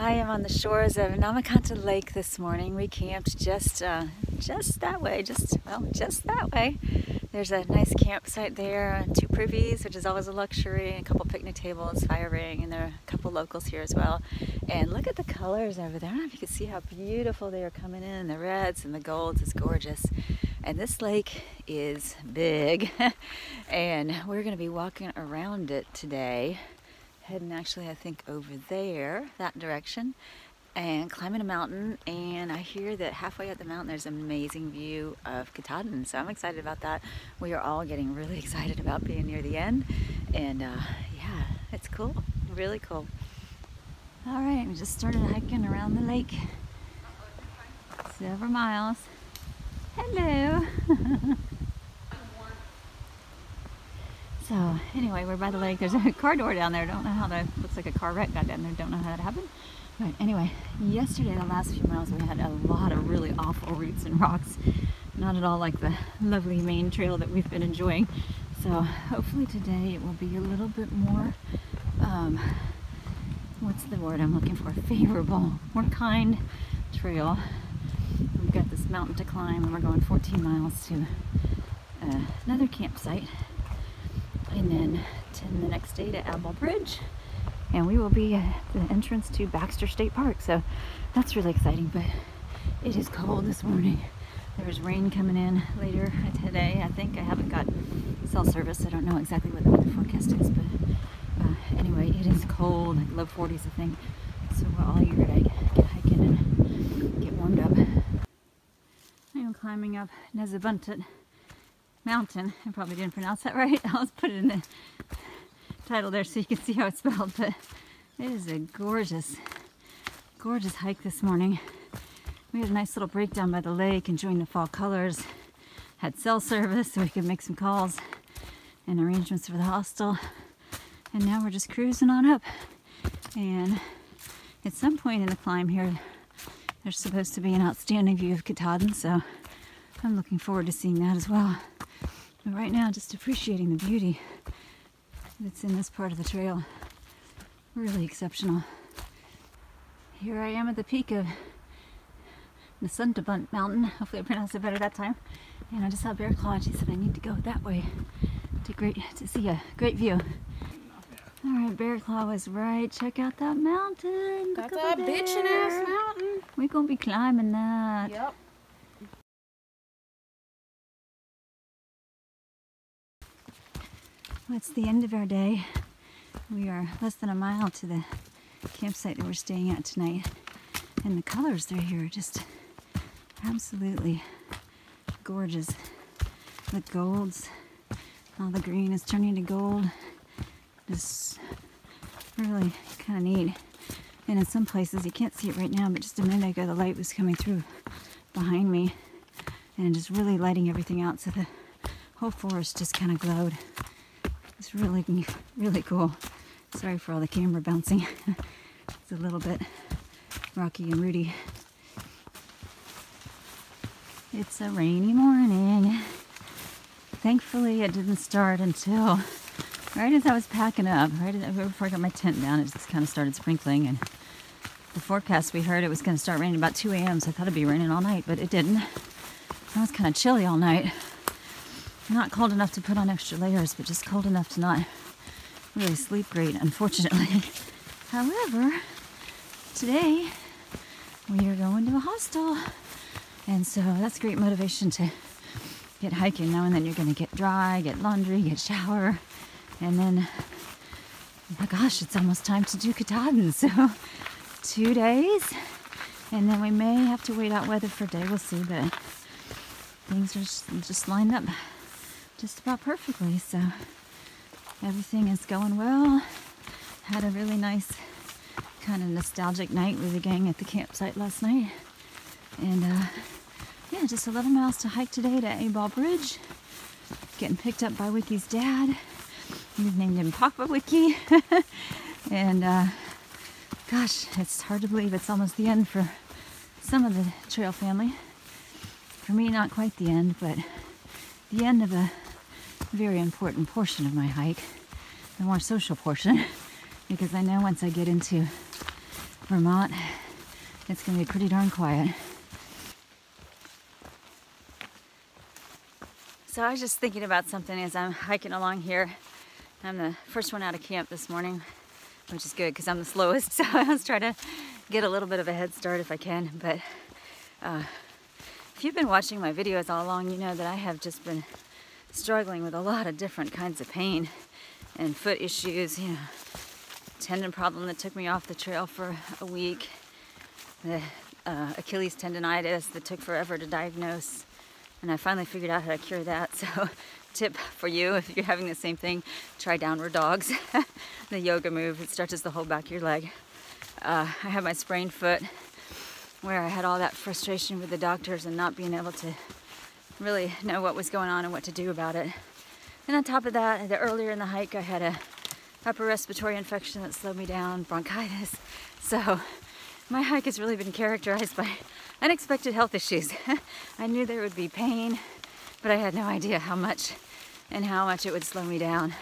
I am on the shores of Namakanta Lake this morning. We camped just that way, just that way. There's a nice campsite there, 2 privies, which is always a luxury, a couple picnic tables, fire ring, and there are a couple locals here as well. And look at the colors over there. I don't know if you can see how beautiful they are coming in. The reds and the golds is gorgeous. And this lake is big, and we're going to be walking around it today. Heading actually, I think, over there, that direction, and climbing a mountain. And I hear that halfway up the mountain there's an amazing view of Katahdin, so I'm excited about that. We are all getting really excited about being near the end, and yeah, it's cool, really cool. All right, we just started hiking around the lake, several miles. Hello. So anyway, we're by the lake. There's a car door down there. Don't know how that looks like a car wreck got down there. Don't know how that happened. But anyway, yesterday, the last few miles, we had a lot of really awful roots and rocks. Not at all like the lovely Maine trail that we've been enjoying. So hopefully today it will be a little bit more, what's the word I'm looking for? Favorable, more kind trail. We've got this mountain to climb, and we're going 14 miles to another campsite. And then the next day to Abol Bridge, and we will be at the entrance to Baxter State Park, so that's really exciting. But it is cold this morning. There's rain coming in later today. I think I haven't got cell service. I don't know exactly what the weather forecast is, but anyway, it is cold, like low 40s, I think. So we're all eager to get hiking and get warmed up. I am climbing up Namakanta Mountain. I probably didn't pronounce that right. I'll just put it in the title there so you can see how it's spelled. But it is a gorgeous, gorgeous hike this morning. We had a nice little breakdown by the lake, enjoying the fall colors. Had cell service so we could make some calls and arrangements for the hostel. And now we're just cruising on up. And at some point in the climb here, there's supposed to be an outstanding view of Katahdin, so I'm looking forward to seeing that as well. But right now, just appreciating the beauty that's in this part of the trail. Really exceptional. Here I am at the peak of Namakanta Mountain. Hopefully I pronounced it better that time. And I just saw Bear Claw, and she said I need to go that way to see a great view. All right, Bear Claw was right. Check out that mountain. That's that bitchin' ass mountain. We're gonna be climbing that. Yep. Well, it's the end of our day. We are less than a mile to the campsite that we're staying at tonight. And the colors they're here are just absolutely gorgeous. The golds, all the green is turning to gold. Just really kind of neat. And in some places, you can't see it right now, but just a minute ago the light was coming through behind me and just really lighting everything out, so the whole forest just kind of glowed. It's really, really cool. Sorry for all the camera bouncing. It's a little bit rocky and rooty. It's a rainy morning. Thankfully, it didn't start until right as I was packing up, right before I got my tent down. It just kind of started sprinkling, and the forecast we heard it was going to start raining about 2 a.m. So I thought it'd be raining all night, but it didn't. It was kind of chilly all night. Not cold enough to put on extra layers, but just cold enough to not really sleep great, unfortunately. However, today we are going to a hostel, and so that's great motivation to get hiking, knowing that you're going to get dry, get laundry, get shower, and then, oh my gosh, it's almost time to do Katahdin. So 2 days, and then we may have to wait out weather for a day. We'll see, but things are just lined up just about perfectly, so everything is going well. Had a really nice kind of nostalgic night with the gang at the campsite last night, and yeah, just 11 miles to hike today to Abol Bridge. Getting picked up by Wiki's dad. We've named him Papa Wiki. And gosh, it's hard to believe it's almost the end for some of the trail family. For me, not quite the end, but the end of a very important portion of my hike, the more social portion, because I know once I get into Vermont, it's gonna be pretty darn quiet. So I was just thinking about something as I'm hiking along here. I'm the first one out of camp this morning, which is good because I'm the slowest. So I was trying to get a little bit of a head start if I can. But if you've been watching my videos all along, you know that I have just been struggling with a lot of different kinds of pain and foot issues, you know, tendon problem that took me off the trail for a week, the Achilles tendonitis that took forever to diagnose, and I finally figured out how to cure that. So tip for you, if you're having the same thing, try downward dogs, the yoga move. It stretches the whole back of your leg. I had my sprained foot where I had all that frustration with the doctors and not being able to really know what was going on and what to do about it. And on top of that, earlier in the hike, I had a upper respiratory infection that slowed me down, bronchitis. So my hike has really been characterized by unexpected health issues. I knew there would be pain, but I had no idea how much and how much it would slow me down.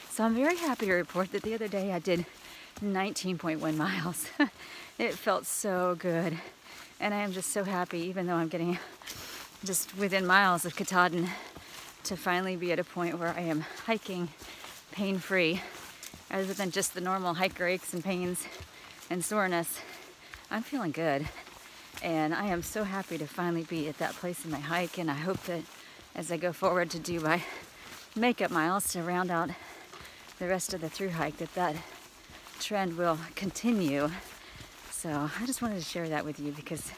So I'm very happy to report that the other day I did 19.1 miles. It felt so good. And I am just so happy, even though I'm getting just within miles of Katahdin, to finally be at a point where I am hiking pain-free, other than just the normal hiker aches and pains and soreness. I'm feeling good, and I am so happy to finally be at that place in my hike, and I hope that as I go forward to do my makeup miles to round out the rest of the thru-hike, that trend will continue. So I just wanted to share that with you because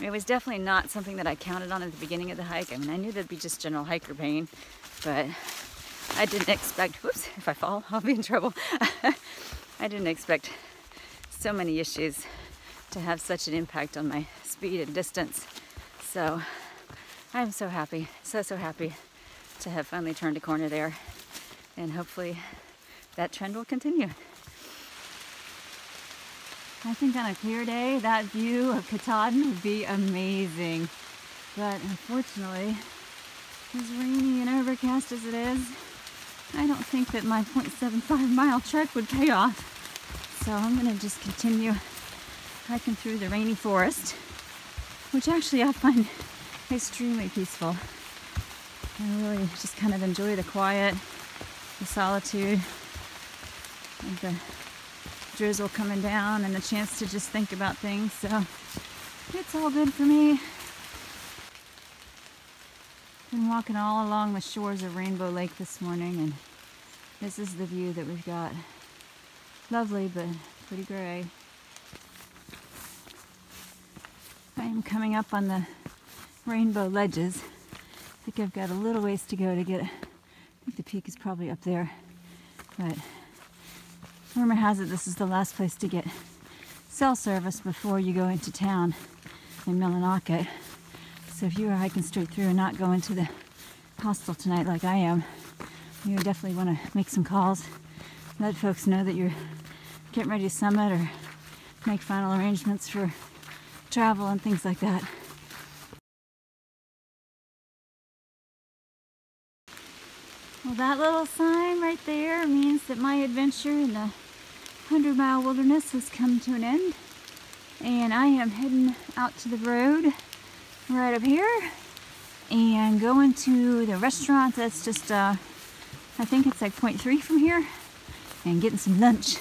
it was definitely not something that I counted on at the beginning of the hike. I mean, I knew there'd be just general hiker pain, but I didn't expect, whoops, if I fall, I'll be in trouble. I didn't expect so many issues to have such an impact on my speed and distance. So I'm so happy, so happy to have finally turned a corner there, and hopefully that trend will continue. I think on a clear day, that view of Katahdin would be amazing. But unfortunately, as rainy and overcast as it is, I don't think that my 0.75 mile trek would pay off. So I'm gonna just continue hiking through the rainy forest, which actually I find extremely peaceful. I really just kind of enjoy the quiet, the solitude, and the drizzle coming down and the chance to just think about things. So it's all good for me. Been walking all along the shores of Rainbow Lake this morning, and this is the view that we've got. Lovely, but pretty gray. I am coming up on the rainbow ledges. I think I've got a little ways to go to get, I think the peak is probably up there, but rumor has it this is the last place to get cell service before you go into town in Namakanta. So if you are hiking straight through and not going to the hostel tonight like I am, you definitely want to make some calls. Let folks know that you're getting ready to summit or make final arrangements for travel and things like that. Well, that little sign right there means that my adventure in the 100-mile wilderness has come to an end, and I am heading out to the road right up here and going to the restaurant that's just I think it's like 0.3 from here, and getting some lunch.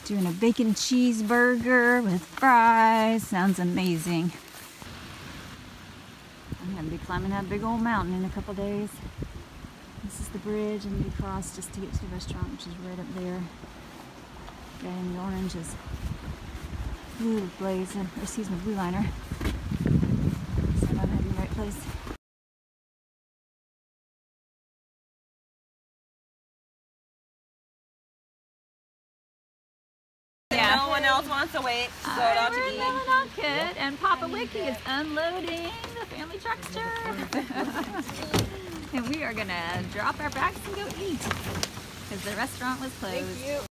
Doing a bacon cheeseburger with fries. Sounds amazing. I'm going to be climbing that big old mountain in a couple days. This is the bridge I need to cross just to get to the restaurant, which is right up there. Guy in the orange is blue blaze, or excuse me, blue liner. So I'm heading in the right place. Yeah. No one else wants to wait, so it ought to be. Namakanta, and Papa Wiki is unloading the family truckster. And we are gonna drop our bags and go eat because the restaurant was closed. Thank you.